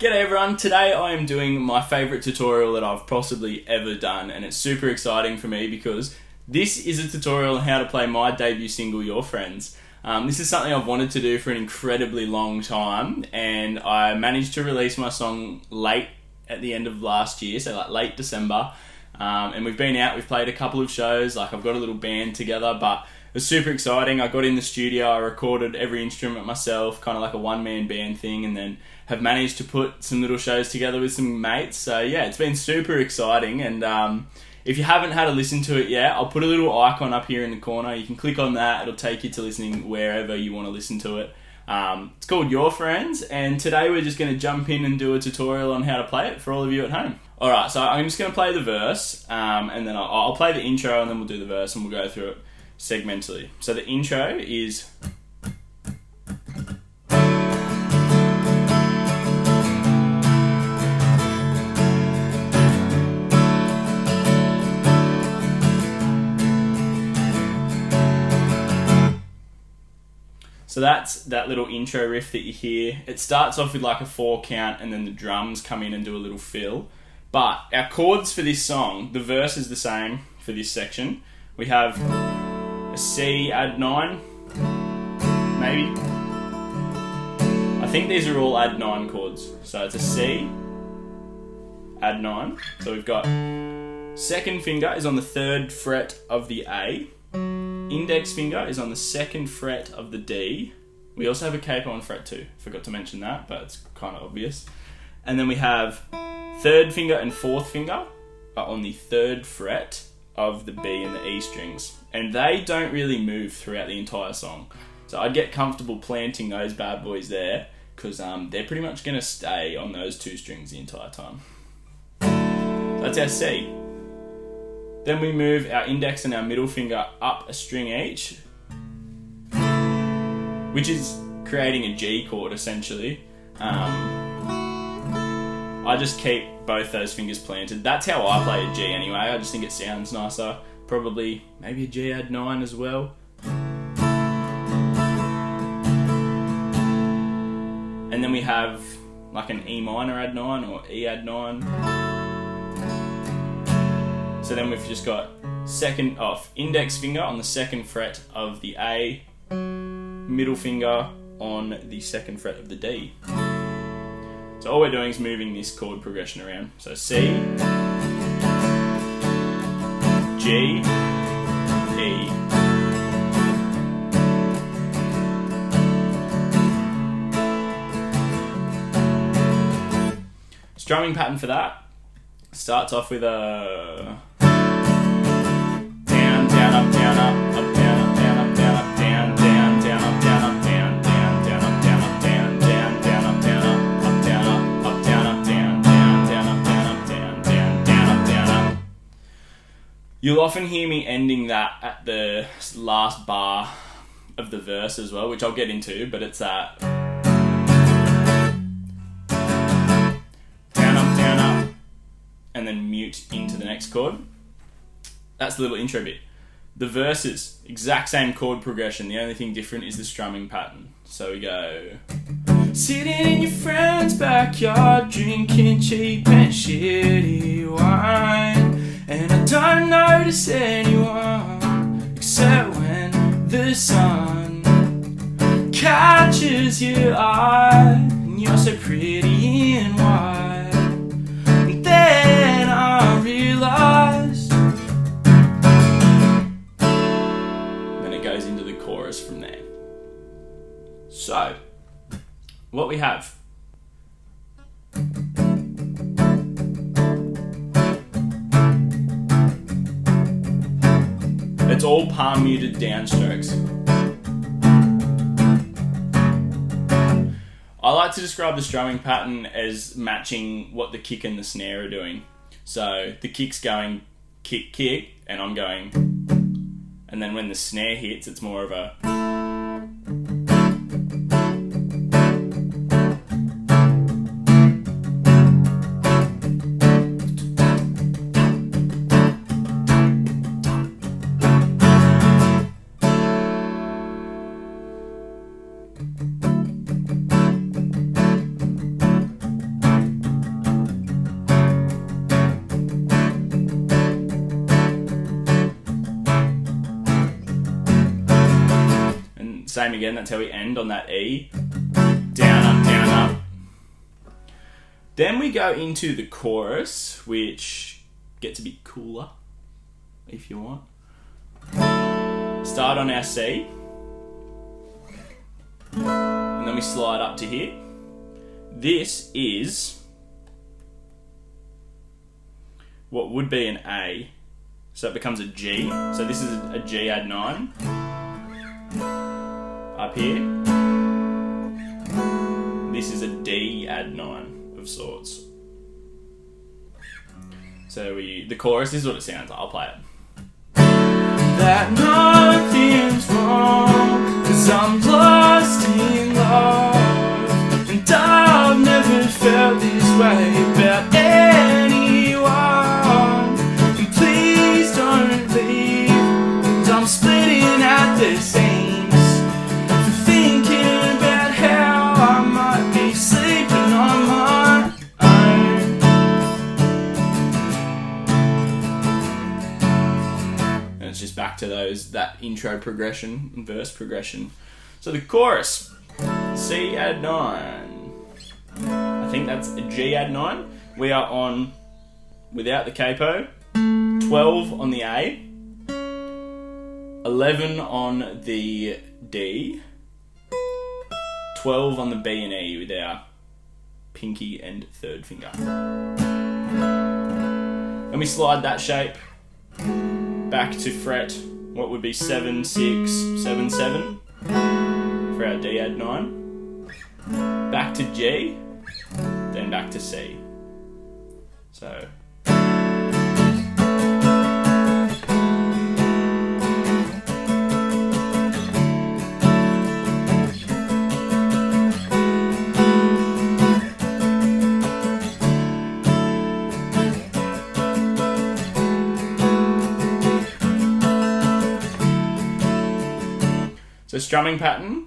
G'day everyone, today I am doing my favourite tutorial that I've possibly ever done, and it's super exciting for me because this is a tutorial on how to play my debut single, Your Friends. This is something I've wanted to do for an incredibly long time, and I managed to release my song late at the end of last year, so like late December, and we've been out, we've played a couple of shows, like I've got a little band together, but it was super exciting. I got in the studio, I recorded every instrument myself, kind of like a one-man band thing, and then have managed to put some little shows together with some mates. So yeah, it's been super exciting, and if you haven't had a listen to it yet, I'll put a little icon up here in the corner. You can click on that, it'll take you to listening wherever you want to listen to it. It's called Your Friends, and today we're just going to jump in and do a tutorial on how to play it for all of you at home. Alright, so I'm just going to play the verse, and then I'll play the intro, and then we'll do the verse, and we'll go through it segmentally. So the intro is... So that's that little intro riff that you hear. It starts off with like a 4 count, and then the drums come in and do a little fill. But our chords for this song, the verse is the same for this section. We have a C add 9, maybe. I think these are all add 9 chords. So it's a C, add 9. So we've got second finger is on the 3rd fret of the A. Index finger is on the 2nd fret of the D. We also have a capo on fret 2. Forgot to mention that, but it's kind of obvious. And then we have 3rd finger and 4th finger are on the 3rd fret of the B and the E strings. And they don't really move throughout the entire song. So I'd get comfortable planting those bad boys there, because they're pretty much going to stay on those 2 strings the entire time. So that's our C. Then we move our index and our middle finger up a string each, which is creating a G chord essentially. I just keep both those fingers planted. That's how I play a G anyway. I just think it sounds nicer. Probably maybe a G add 9 as well. And then we have like an E minor add 9 or E add 9. So then we've just got index finger on the 2nd fret of the A, middle finger on the 2nd fret of the D. So all we're doing is moving this chord progression around. So C, G, E. Strumming pattern for that starts off with a down, down, up, down, up, up, down, up, down, up, down, up, down, down, down, up, down, up, down, down, down, up, down, up, down, down, down, up, down, up, down, up, down, up, down, down, down, up, down, up, down, down, down, up, down, up. You'll often hear me ending that at the last bar of the verse as well, which I'll get into, but it's that and then mute into the next chord. That's the little intro bit. The verses, exact same chord progression. The only thing different is the strumming pattern. So we go, sitting in your friend's backyard, drinking cheap and shitty wine, and I don't notice anyone except when the sun catches your eye, and you're so pretty in white. Then I realized. Then it goes into the chorus from there. So, what we have. It's all palm muted downstrokes. I like to describe the strumming pattern as matching what the kick and the snare are doing. So the kick's going kick, kick, and I'm going, and then when the snare hits, it's more of a... same again. That's how we end on that E. Down, up, down, up. Then we go into the chorus, which gets a bit cooler, if you want. Start on our C. And then we slide up to here. This is what would be an A. So it becomes a G. So this is a G add 9. Up here. This is a D add 9 of sorts. So the chorus, this is what it sounds like. I'll play it. That nothing's wrong, 'cause I'm lost in love, and I've never felt this way about anyone. And please don't leave, 'cause I'm splitting at the seams, for thinking about how I might be sleeping on my own. And it's just back to that intro progression and verse progression. So the chorus, C add 9. I think that's a G add 9. We are on, without the capo, 12 on the A, 11 on the D, 12 on the B and E with our pinky and third finger. And we slide that shape back to fret, what would be 7, 6, 7, 7 for our D add 9. Back to G, then back to C. So. So strumming pattern.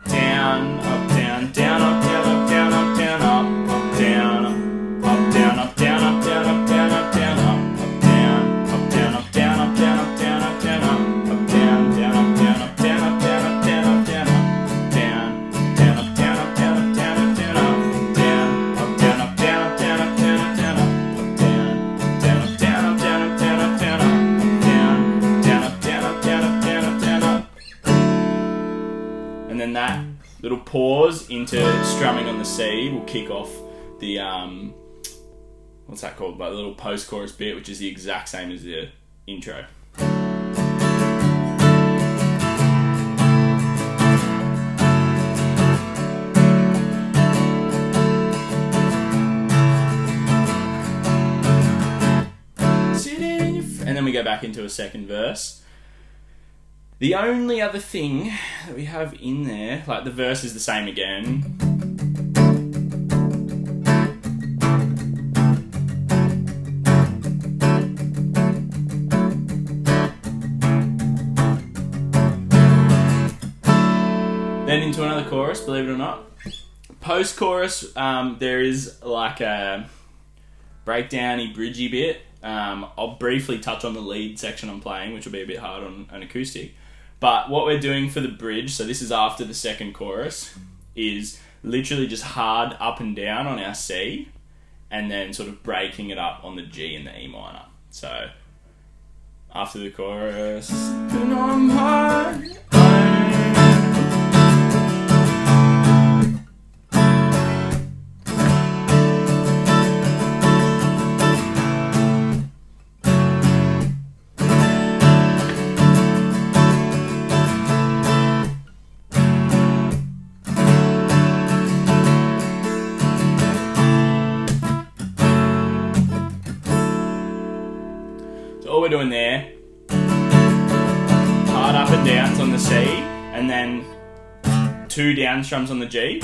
Down, up, down, down, up, down, up, down, up, down, up, up, down, up, down, up, down, up, down, up, down, up, down, up, down, up, down, up, down, up, down, up, down, up, down, up, down, down, up, down, up, down, up, down, up, down, up, down, up, down, down, up, down, up, down, up, down, up, down, up, down, up, down, up, down, up, down, up, down, up, down, up, down, up, down, up, down, up, down, up, down, up, down, down, up, down, up, down, up, down, up, down, up. And then that little pause into strumming on the C will kick off the what's that called? Like the little post-chorus bit, which is the exact same as the intro. And then we go back into a second verse. The only other thing that we have in there, like the verse is the same again. Then into another chorus, believe it or not. Post-chorus, there is like a breakdowny, bridgey bit. I'll briefly touch on the lead section I'm playing, which will be a bit hard on an acoustic. But what we're doing for the bridge, so this is after the second chorus, is literally just hard up and down on our C, and then sort of breaking it up on the G and the E minor. So, after the chorus, and I'm hard. All we're doing there, hard up and downs on the C, and then 2 down strums on the G,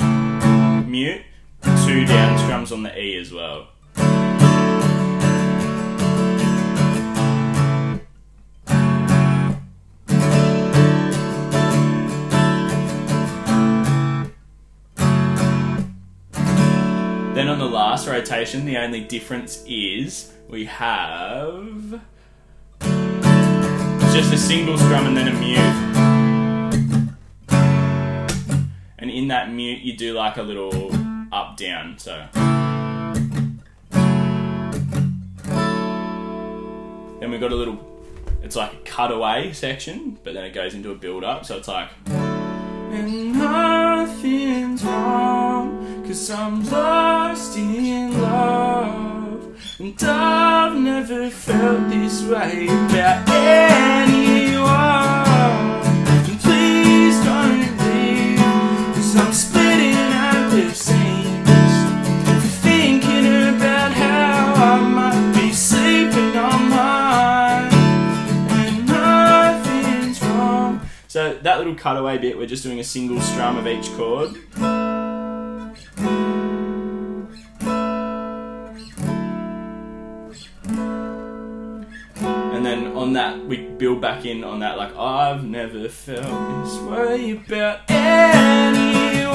mute, 2 down strums on the E as well. Then on the last rotation, the only difference is we have just a single strum and then a mute. And in that mute, you do like a little up down. So then we've got a little, it's like a cutaway section, but then it goes into a build up. So it's like, and nothing's wrong, 'cause I'm lost in love, and I've never felt this way about anyone. And please don't leave, 'cause I'm splitting at the seams, thinking about how I might be sleeping on mine, and nothing's wrong. So that little cutaway bit, we're just doing a single strum of each chord. And then on that, we build back in on that, like, I've never felt this way about anyone.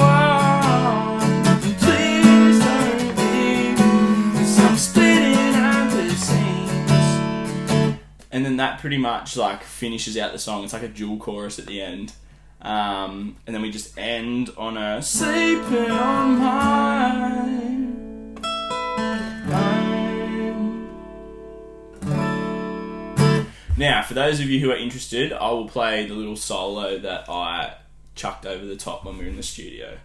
Please don't leave, 'cause I'm splitting at the seams. And then that pretty much like finishes out the song. It's like a dual chorus at the end. And then we just end on a sleeping on mine. Now, for those of you who are interested, I will play the little solo that I chucked over the top when we were in the studio.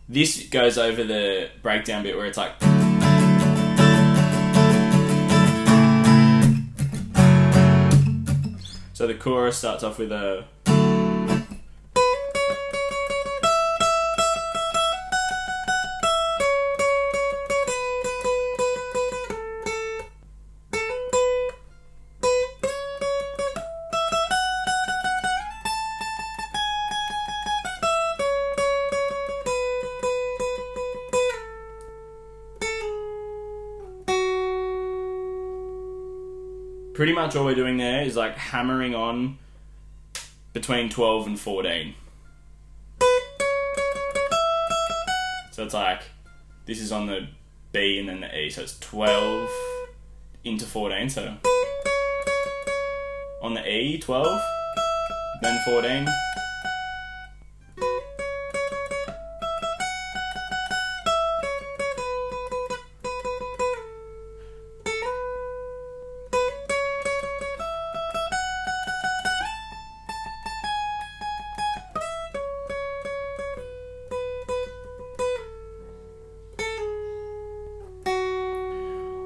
This goes over the breakdown bit where it's like, so the chorus starts off with a, pretty much all we're doing there is like hammering on between 12 and 14. So it's like, this is on the B and then the E, so it's 12 into 14, so on the E, 12, then 14.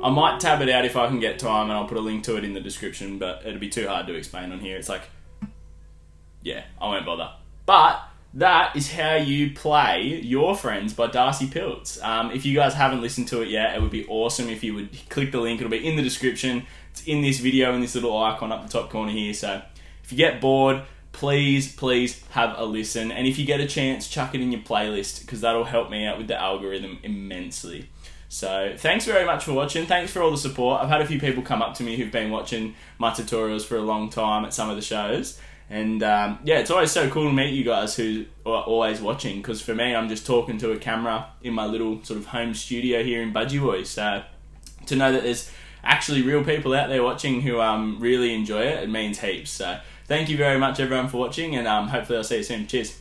I might tab it out if I can get time, and I'll put a link to it in the description, but it'd be too hard to explain on here. It's like, yeah, I won't bother. But that is how you play Your Friends by Darcy Piltz. If you guys haven't listened to it yet, it would be awesome if you would click the link. It'll be in the description. It's in this video, in this little icon up the top corner here. So if you get bored, please have a listen. And if you get a chance, chuck it in your playlist, because that'll help me out with the algorithm immensely. So thanks very much for watching. Thanks for all the support. I've had a few people come up to me who've been watching my tutorials for a long time at some of the shows. And yeah, it's always so cool to meet you guys who are always watching, because for me, I'm just talking to a camera in my little sort of home studio here in Budgie Boys. So to know that there's actually real people out there watching who really enjoy it, it means heaps. So thank you very much everyone for watching, and hopefully I'll see you soon. Cheers.